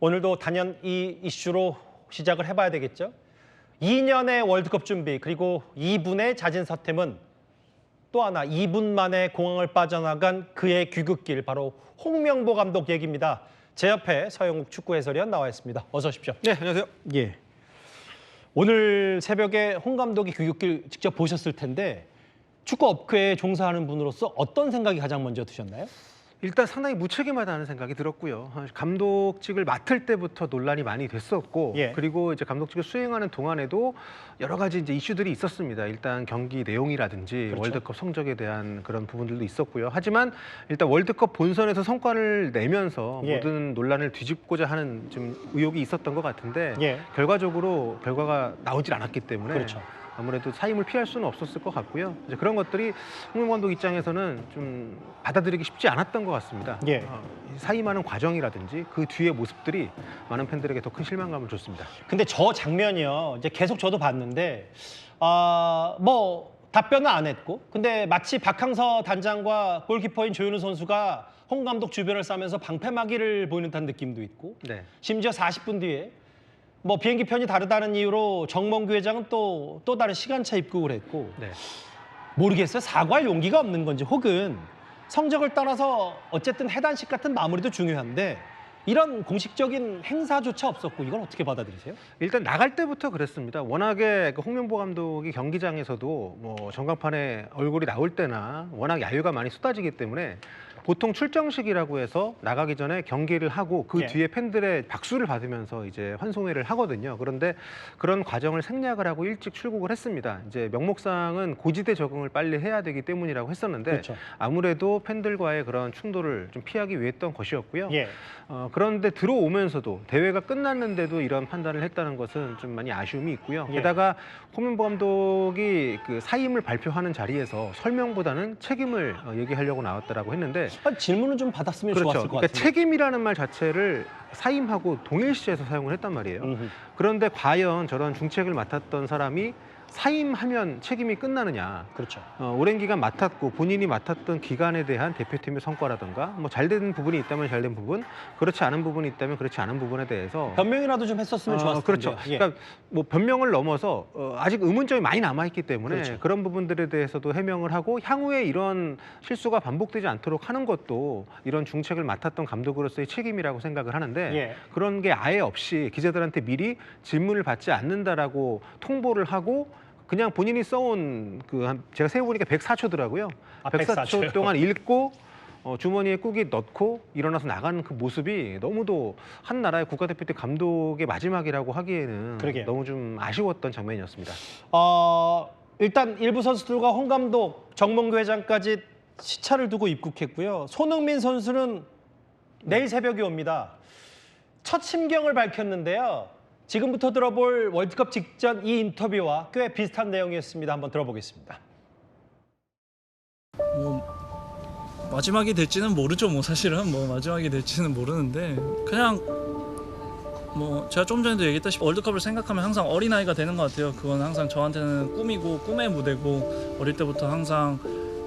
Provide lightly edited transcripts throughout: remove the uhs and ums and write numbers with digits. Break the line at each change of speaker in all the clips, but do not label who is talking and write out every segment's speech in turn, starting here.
오늘도 단연 이 이슈로 시작을 해봐야 되겠죠. 2년의 월드컵 준비 그리고 2분의 잦은 서템은 또 하나 2분 만에 공항을 빠져나간 그의 귀국길 바로 홍명보 감독 얘기입니다. 제 옆에 서영욱 축구 해설위원 나와 있습니다. 어서 오십시오.
네, 안녕하세요.
예. 오늘 새벽에 홍 감독이 귀국길 직접 보셨을 텐데 축구 업계에 종사하는 분으로서 어떤 생각이 가장 먼저 드셨나요?
일단 상당히 무책임하다는 생각이 들었고요. 감독직을 맡을 때부터 논란이 많이 됐었고,
예.
그리고 이제 감독직을 수행하는 동안에도 여러 가지 이제 이슈들이 있었습니다. 일단 경기 내용이라든지
그렇죠.
월드컵 성적에 대한 그런 부분들도 있었고요. 하지만 일단 월드컵 본선에서 성과를 내면서
예.
모든 논란을 뒤집고자 하는 좀 의혹이 있었던 것 같은데
예.
결과적으로 결과가 나오질 않았기 때문에.
그렇죠.
아무래도 사임을 피할 수는 없었을 것 같고요. 이제 그런 것들이 홍명보 감독 입장에서는 좀 받아들이기 쉽지 않았던 것 같습니다.
예.
사임하는 과정이라든지 그 뒤의 모습들이 많은 팬들에게 더 큰 실망감을 줬습니다.
근데 저 장면이요. 이제 계속 저도 봤는데 뭐 답변은 안 했고 근데 마치 박항서 단장과 골키퍼인 조현우 선수가 홍 감독 주변을 싸면서 방패막이를 보이는 듯한 느낌도 있고
네.
심지어 40분 뒤에 뭐 비행기 편이 다르다는 이유로 정몽규 회장은 또 다른 시간차 입국을 했고
네.
모르겠어요. 사과할 용기가 없는 건지 혹은 성적을 따라서 어쨌든 해단식 같은 마무리도 중요한데 이런 공식적인 행사조차 없었고 이걸 어떻게 받아들이세요?
일단 나갈 때부터 그랬습니다. 워낙에 그 홍명보 감독이 경기장에서도 뭐 전광판에 얼굴이 나올 때나 워낙 야유가 많이 쏟아지기 때문에 보통 출정식이라고 해서 나가기 전에 경기를 하고 그
예.
뒤에 팬들의 박수를 받으면서 이제 환송회를 하거든요. 그런데 그런 과정을 생략을 하고 일찍 출국을 했습니다. 이제 명목상은 고지대 적응을 빨리 해야 되기 때문이라고 했었는데
그렇죠.
아무래도 팬들과의 그런 충돌을 좀 피하기 위해 했던 것이었고요.
예.
그런데 들어오면서도 대회가 끝났는데도 이런 판단을 했다는 것은 좀 많이 아쉬움이 있고요.
예.
게다가 홍명보 감독이 그 사임을 발표하는 자리에서 설명보다는 책임을 얘기하려고 나왔다라고 했는데
질문은 좀 받았으면 좋았을 것
그러니까
같은데.
책임이라는 말 자체를 사임하고 동일시해서 사용을 했단 말이에요.
음흠.
그런데 과연 저런 중책을 맡았던 사람이 사임하면 책임이 끝나느냐.
그렇죠.
오랜 기간 맡았고 본인이 맡았던 기간에 대한 대표팀의 성과라든가 뭐 잘된 부분이 있다면 잘된 부분, 그렇지 않은 부분이 있다면 그렇지 않은 부분에 대해서
변명이라도 좀 했었으면 좋았을
그렇죠.
텐데요. 예.
그러니까 뭐 변명을 넘어서 아직 의문점이 많이 남아있기 때문에
그렇죠.
그런 부분들에 대해서도 해명을 하고 향후에 이런 실수가 반복되지 않도록 하는 것도 이런 중책을 맡았던 감독으로서의 책임이라고 생각을 하는데
예.
그런 게 아예 없이 기자들한테 미리 질문을 받지 않는다라고 통보를 하고 그냥 본인이 써온 제가 세어보니까 104초더라고요.
아,
104초
104초
동안 읽고 주머니에 꾹이 넣고 일어나서 나가는 그 모습이 너무도 한 나라의 국가대표팀 감독의 마지막이라고 하기에는
그러게요.
너무 좀 아쉬웠던 장면이었습니다.
일단 일부 선수들과 홍 감독, 정몽규 회장까지 시차를 두고 입국했고요. 손흥민 선수는 내일 새벽에 옵니다. 첫 심경을 밝혔는데요. 지금부터 들어볼 월드컵 직전 이 인터뷰와 꽤 비슷한 내용이었습니다. 한번 들어보겠습니다.
뭐 마지막이 될지는 모르죠. 뭐 사실은 뭐 마지막이 될지는 모르는데 그냥 뭐 제가 좀 전에도 얘기했다시피 월드컵을 생각하면 항상 어린아이가 되는 것 같아요. 그건 항상 저한테는 꿈이고 꿈의 무대고 어릴 때부터 항상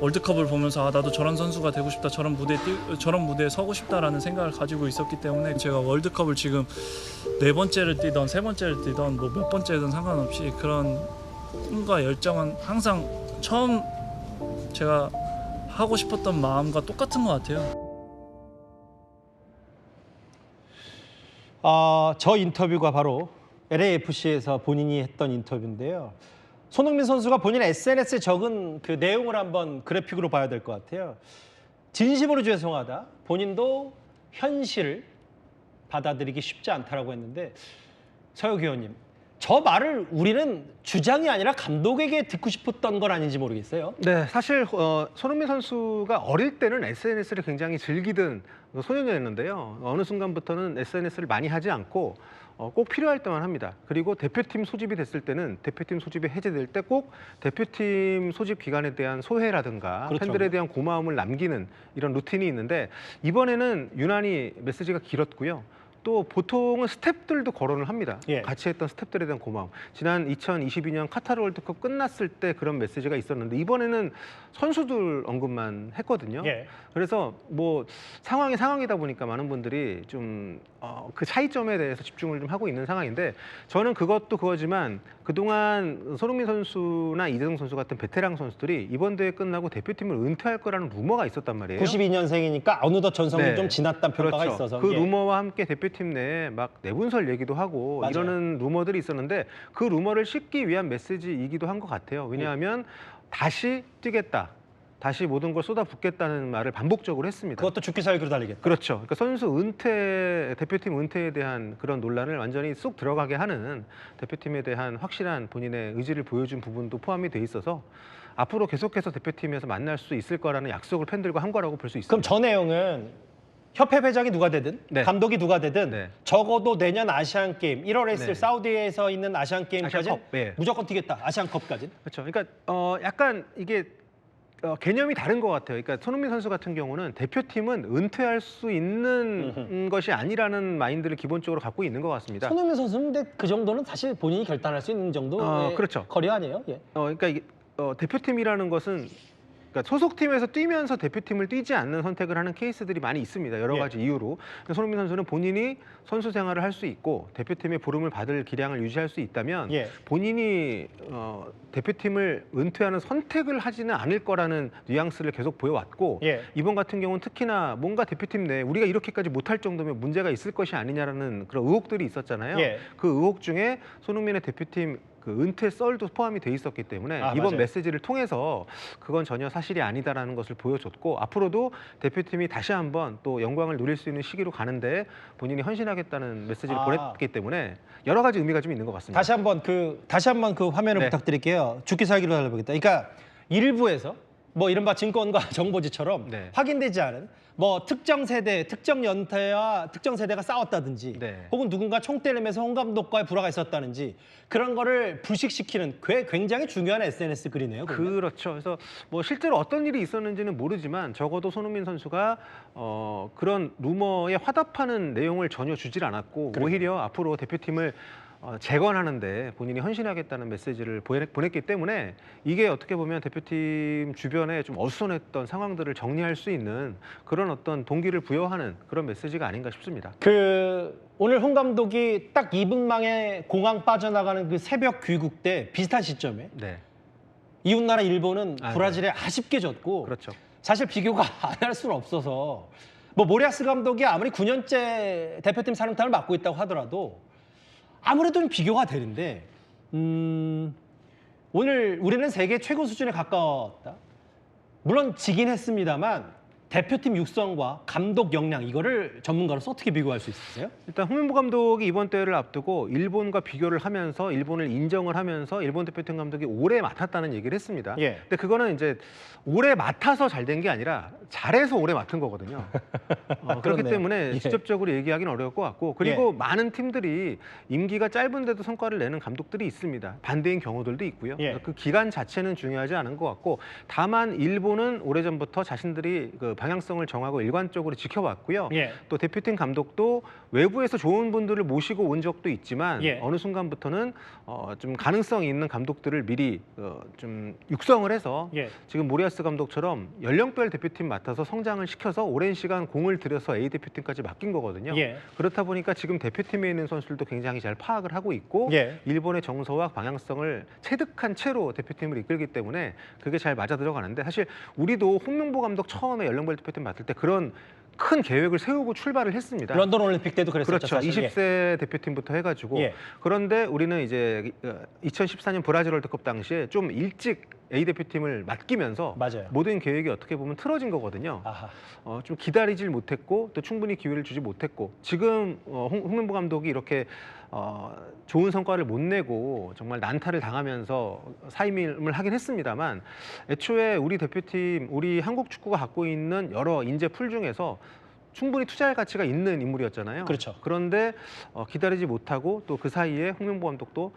월드컵을 보면서 나도 저런 선수가 되고 싶다, 저런 무대에 서고 싶다라는 생각을 가지고 있었기 때문에 제가 월드컵을 지금 4번째를 뛰던 3번째를 뛰던 뭐 몇 번째든 상관없이 그런 꿈과 열정은 항상 처음 제가 하고 싶었던 마음과 똑같은 것 같아요.
저 인터뷰가 바로 LAFC에서 본인이 했던 인터뷰인데요. 손흥민 선수가 본인 SNS에 적은 그 내용을 한번 그래픽으로 봐야 될 것 같아요. 진심으로 죄송하다. 본인도 현실을 받아들이기 쉽지 않다라고 했는데 서혁 의원님, 저 말을 우리는 주장이 아니라 감독에게 듣고 싶었던 건 아닌지 모르겠어요.
네, 사실 손흥민 선수가 어릴 때는 SNS를 굉장히 즐기던 소년이었는데요. 어느 순간부터는 SNS를 많이 하지 않고 꼭 필요할 때만 합니다. 그리고 대표팀 소집이 됐을 때는 대표팀 소집이 해제될 때 꼭 대표팀 소집 기간에 대한 소회라든가
그렇죠.
팬들에 대한 고마움을 남기는 이런 루틴이 있는데 이번에는 유난히 메시지가 길었고요. 또 보통은 스태프들도 거론을 합니다.
예.
같이 했던 스태프들에 대한 고마움. 지난 2022년 카타르 월드컵 끝났을 때 그런 메시지가 있었는데 이번에는 선수들 언급만 했거든요.
예.
그래서 뭐 상황이 상황이다 보니까 많은 분들이 좀 그 차이점에 대해서 집중을 좀 하고 있는 상황인데 저는 그것도 그거지만 그동안 손흥민 선수나 이재동 선수 같은 베테랑 선수들이 이번 대회 끝나고 대표팀을 은퇴할 거라는 루머가 있었단 말이에요.
92년생이니까 어느덧 전성이
네.
좀 지났다는 평가가
그렇죠.
있어서
그
예.
루머와 함께 대표팀 내에 막 내분설 얘기도 하고
맞아요.
이러는 루머들이 있었는데 그 루머를 씻기 위한 메시지이기도 한 것 같아요. 왜냐하면 다시 뛰겠다. 다시 모든 걸 쏟아붓겠다는 말을 반복적으로 했습니다.
그것도 죽기 살기로 달리겠다.
그렇죠. 그러니까 선수 은퇴, 대표팀 은퇴에 대한 그런 논란을 완전히 쏙 들어가게 하는 대표팀에 대한 확실한 본인의 의지를 보여준 부분도 포함이 돼 있어서 앞으로 계속해서 대표팀에서 만날 수 있을 거라는 약속을 팬들과 한 거라고 볼 수 있습니다.
그럼 저 내용은 협회 회장이 누가 되든
네.
감독이 누가 되든
네.
적어도 내년 아시안 게임 1월에 있을
네.
사우디에서 있는 아시안 게임까지
아시안컵, 네.
무조건 뛰겠다. 아시안컵까지.
그렇죠. 그러니까 약간 이게 개념이 다른 것 같아요. 그러니까 손흥민 선수 같은 경우는 대표팀은 은퇴할 수 있는 것이 아니라는 마인드를 기본적으로 갖고 있는 것 같습니다.
손흥민 선수는 근데 그 정도는 사실 본인이 결단할 수 있는 정도의
그렇죠.
거리 아니에요? 예.
그러니까 이게 대표팀이라는 것은 그러니까 소속팀에서 뛰면서 대표팀을 뛰지 않는 선택을 하는 케이스들이 많이 있습니다. 여러
예.
가지 이유로. 근데 손흥민 선수는 본인이 선수 생활을 할 수 있고 대표팀의 부름을 받을 기량을 유지할 수 있다면
예.
본인이 대표팀을 은퇴하는 선택을 하지는 않을 거라는 뉘앙스를 계속 보여왔고
예.
이번 같은 경우는 특히나 뭔가 대표팀 내에 우리가 이렇게까지 못할 정도면 문제가 있을 것이 아니냐라는 그런 의혹들이 있었잖아요.
예.
그 의혹 중에 손흥민의 대표팀 그 은퇴 썰도 포함이 돼 있었기 때문에 이번
맞아요.
메시지를 통해서 그건 전혀 사실이 아니다라는 것을 보여줬고 앞으로도 대표팀이 다시 한번 또 영광을 누릴 수 있는 시기로 가는데 본인이 헌신하겠다는 메시지를 보냈기 때문에 여러 가지 의미가 좀 있는 것 같습니다.
다시 한번 그 화면을
네.
부탁드릴게요. 죽기 살기로 달려보겠다. 그러니까 일부에서 뭐 이른바 증권과 정보지처럼
네.
확인되지 않은 뭐 특정 세대, 특정 연태와 특정 세대가 싸웠다든지
네.
혹은 누군가 총 때리면서 홍 감독과의 불화가 있었다든지 그런 거를 불식시키는 굉장히 중요한 SNS 글이네요. 그러면.
그렇죠. 그래서 뭐 실제로 어떤 일이 있었는지는 모르지만 적어도 손흥민 선수가 그런 루머에 화답하는 내용을 전혀 주질 않았고 오히려 앞으로 대표팀을 재건하는데 본인이 헌신하겠다는 메시지를 보냈기 때문에 이게 어떻게 보면 대표팀 주변에 좀 어수선했던 상황들을 정리할 수 있는 그런 어떤 동기를 부여하는 그런 메시지가 아닌가 싶습니다.
오늘 홍 감독이 딱 2분 만에 공항 빠져나가는 그 새벽 귀국 때 비슷한 시점에
네,
이웃나라 일본은
네.
브라질에 아쉽게 졌고
그렇죠.
사실 비교가 안 할 수는 없어서 뭐 모리아스 감독이 아무리 9년째 대표팀 사령탑을 맡고 있다고 하더라도 아무래도 좀 비교가 되는데 오늘 우리는 세계 최고 수준에 가까웠다. 물론 지긴 했습니다만 대표팀 육성과 감독 역량 이거를 전문가로서 어떻게 비교할 수 있으세요?
일단 홍명보 감독이 이번 대회를 앞두고 일본과 비교를 하면서 일본을 인정을 하면서 일본 대표팀 감독이 오래 맡았다는 얘기를 했습니다.
예.
근데 그거는 이제 오래 맡아서 잘 된 게 아니라 잘해서 오래 맡은 거거든요. 그렇기
그렇네요.
때문에
예.
직접적으로 얘기하기는 어려울 것 같고 그리고
예.
많은 팀들이 임기가 짧은데도 성과를 내는 감독들이 있습니다. 반대인 경우들도 있고요.
예.
그 기간 자체는 중요하지 않은 것 같고 다만 일본은 오래전부터 자신들이 그 방향성을 정하고 일관적으로 지켜왔고요.
예.
또 대표팀 감독도 외부에서 좋은 분들을 모시고 온 적도 있지만
예.
어느 순간부터는 좀 가능성이 있는 감독들을 미리 좀 육성을 해서
예.
지금 모리아스 감독처럼 연령별 대표팀 맡아서 성장을 시켜서 오랜 시간 공을 들여서 A 대표팀까지 맡긴 거거든요.
예.
그렇다 보니까 지금 대표팀에 있는 선수들도 굉장히 잘 파악을 하고 있고
예.
일본의 정서와 방향성을 체득한 채로 대표팀을 이끌기 때문에 그게 잘 맞아 들어가는데 사실 우리도 홍명보 감독 처음에 연령별 대표팀 맡을 때 그런 큰 계획을 세우고 출발을 했습니다.
런던 올림픽 때도 그랬었죠.
그렇죠.
사실.
20세 대표팀부터 해가지고
예.
그런데 우리는 이제 2014년 브라질 월드컵 당시에 좀 일찍 A 대표팀을 맡기면서
맞아요.
모든 계획이 어떻게 보면 틀어진 거거든요.
아하.
좀 기다리질 못했고 또 충분히 기회를 주지 못했고 지금 홍명보 감독이 이렇게 좋은 성과를 못 내고 정말 난타를 당하면서 사임을 하긴 했습니다만 애초에 우리 대표팀, 우리 한국 축구가 갖고 있는 여러 인재 풀 중에서 충분히 투자할 가치가 있는 인물이었잖아요.
그렇죠.
그런데 기다리지 못하고 또 그 사이에 홍명보 감독도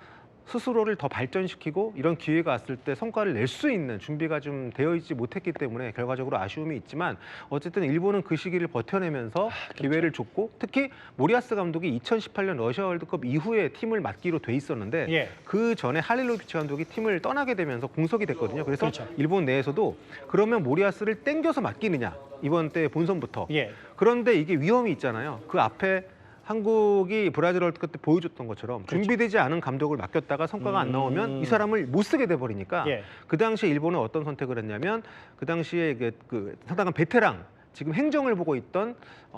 스스로를 더 발전시키고 이런 기회가 왔을 때 성과를 낼 수 있는 준비가 좀 되어 있지 못했기 때문에 결과적으로 아쉬움이 있지만 어쨌든 일본은 그 시기를 버텨내면서 기회를 줬고 특히 모리아스 감독이 2018년 러시아 월드컵 이후에 팀을 맡기로 돼 있었는데
예.
그 전에 할릴로비치 감독이 팀을 떠나게 되면서 공석이 됐거든요. 그래서
그렇죠.
일본 내에서도 그러면 모리아스를 땡겨서 맡기느냐 이번 때 본선부터
예.
그런데 이게 위험이 있잖아요. 그 앞에 한국이 브라질 월드컵 때 보여줬던 것처럼
그렇죠.
준비되지 않은 감독을 맡겼다가 성과가 안 나오면 이 사람을 못 쓰게 돼 버리니까
예.
그 당시에 일본은 어떤 선택을 했냐면 그 당시에 그 상당한 베테랑 지금 행정을 보고 있던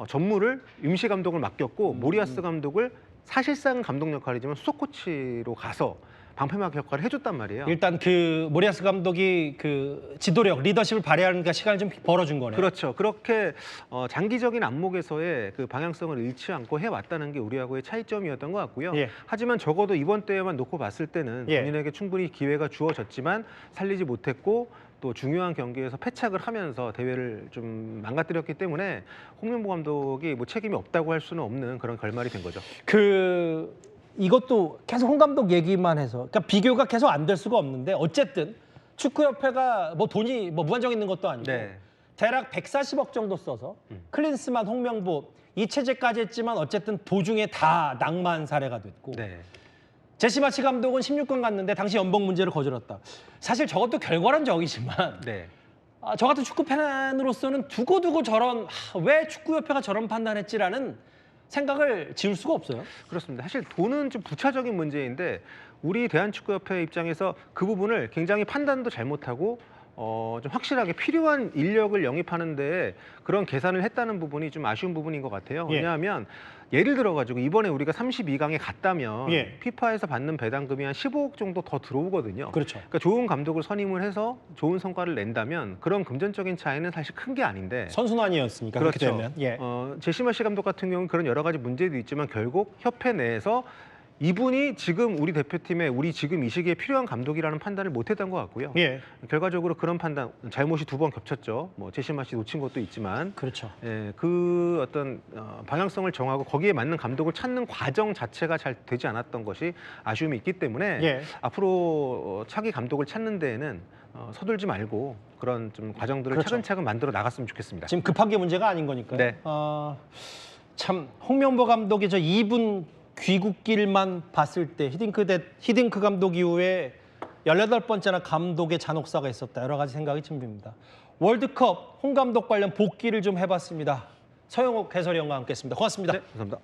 전무를 임시 감독을 맡겼고 모리아스 감독을 사실상 감독 역할이지만 수석 코치로 가서 방패막 역할을 해줬단 말이에요.
일단 그 모리아스 감독이 그 지도력, 리더십을 발휘하는 시간을 좀 벌어준 거네요.
그렇죠. 그렇게 장기적인 안목에서의 그 방향성을 잃지 않고 해왔다는 게 우리하고의 차이점이었던 것 같고요.
예.
하지만 적어도 이번 대회만 놓고 봤을 때는
예.
본인에게 충분히 기회가 주어졌지만 살리지 못했고 또 중요한 경기에서 패착을 하면서 대회를 좀 망가뜨렸기 때문에 홍명보 감독이 뭐 책임이 없다고 할 수는 없는 그런 결말이 된 거죠.
이것도 계속 홍 감독 얘기만 해서 그러니까 비교가 계속 안 될 수가 없는데 어쨌든 축구협회가 뭐 돈이 뭐 무한정 있는 것도 아니고
네.
대략 140억 정도 써서 클린스만, 홍명보 이 체제까지 했지만 어쨌든 도중에 다 낙마한 사례가 됐고
네.
제시마치 감독은 16강 갔는데 당시 연봉 문제를 거절했다. 사실 저것도 결과론 적이지만
네.
저 같은 축구 팬으로서는 두고두고 왜 축구협회가 저런 판단했지라는 생각을 지울 수가 없어요.
그렇습니다. 사실 돈은 좀 부차적인 문제인데 우리 대한축구협회 입장에서 그 부분을 굉장히 판단도 잘못하고 좀 확실하게 필요한 인력을 영입하는 데 그런 계산을 했다는 부분이 좀 아쉬운 부분인 것 같아요.
예.
왜냐하면 예를 들어가지고 이번에 우리가 32강에 갔다면
예.
피파에서 받는 배당금이 한 15억 정도 더 들어오거든요.
그렇죠.
그러니까 좋은 감독을 선임을 해서 좋은 성과를 낸다면 그런 금전적인 차이는 사실 큰 게 아닌데
선순환이었으니까 그렇게
그렇죠.
되면. 예.
제시마시 감독 같은 경우는 그런 여러 가지 문제도 있지만 결국 협회 내에서 이분이 지금 우리 대표팀에 우리 지금 이 시기에 필요한 감독이라는 판단을 못했던 것 같고요.
예.
결과적으로 그런 판단 잘못이 2번 겹쳤죠. 뭐 제시마시 놓친 것도 있지만
그렇죠.
그 어떤 방향성을 정하고 거기에 맞는 감독을 찾는 과정 자체가 잘 되지 않았던 것이 아쉬움이 있기 때문에
예.
앞으로 차기 감독을 찾는 데에는 서둘지 말고 그런 좀 과정들을
그렇죠.
차근차근 만들어 나갔으면 좋겠습니다.
지금 급한 게 문제가 아닌 거니까요.
네.
참 홍명보 감독의 저 2분 귀국길만 봤을 때 히딩크 감독 이후에 18번째나 감독의 잔혹사가 있었다. 여러 가지 생각이 듭니다. 월드컵 홍 감독 관련 복귀를 좀 해봤습니다. 서영욱 해설위원과 함께했습니다. 고맙습니다.
네, 감사합니다.